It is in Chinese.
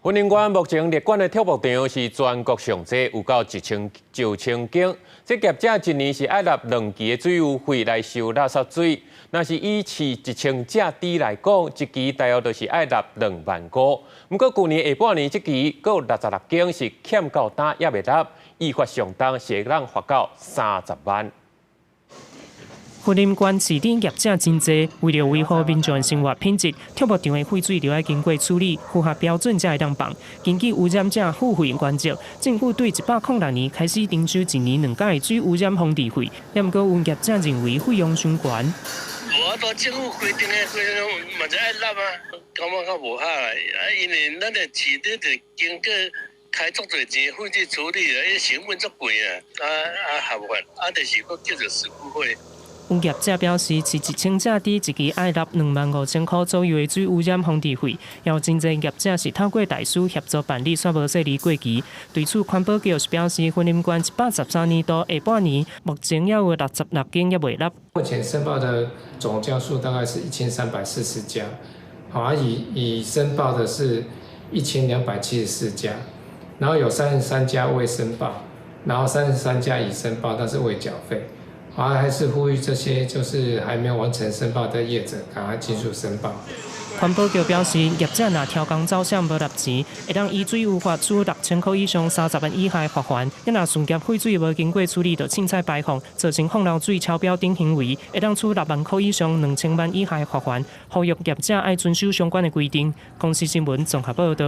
云林县目前列管的跳舞场是全国上济，有到19,000间。这业者一年是爱纳2期的水务费来收垃圾水。若是以饲1000只猪来讲，一期大约就是爱纳2万5。不过去年下半年，这期还有66间是欠到单也未纳，依法上当是会让罚到30万。云林县市场业者真济，为了维护民众生活品质，跳舞场的废水就要经过处理，符合标准才会当放。根据污染者付费原则，政府对106年开始征收1年2届的水污染防治费，也毋过有业者认为费用伤悬。无啊，到政府规定的费用嘛就爱纳啊，感觉较无合啦。因为咱的市场就经过开足侪钱费去处理啊，伊成本足贵啊，合法就是佫叫做事故费。有业者表示，饲1000只猪，一期爱纳25,000块左右的水污染防治费。也有真侪业者是透过代书协助办理，煞无说离过期。对此，环保局是表示，云林县113年度下半年，目前还有66间也未纳。目前申报的总家数大概是1340家，以申报的是1274家，然后有33家未申报，然后33家已申报，但是未缴费。还是呼吁这些就是还没有完成申报的业者，赶快尽速申报。环保局表示，业者若超工照相无纳钱，会当依水污法处6000块以上30万以下罚款；若顺业废水无经过处理，就凊彩排放，造成放流水超标等行为，会当处6万块以上2000万以下罚款。呼吁业者爱遵守相关的规定。公司新闻综合报道。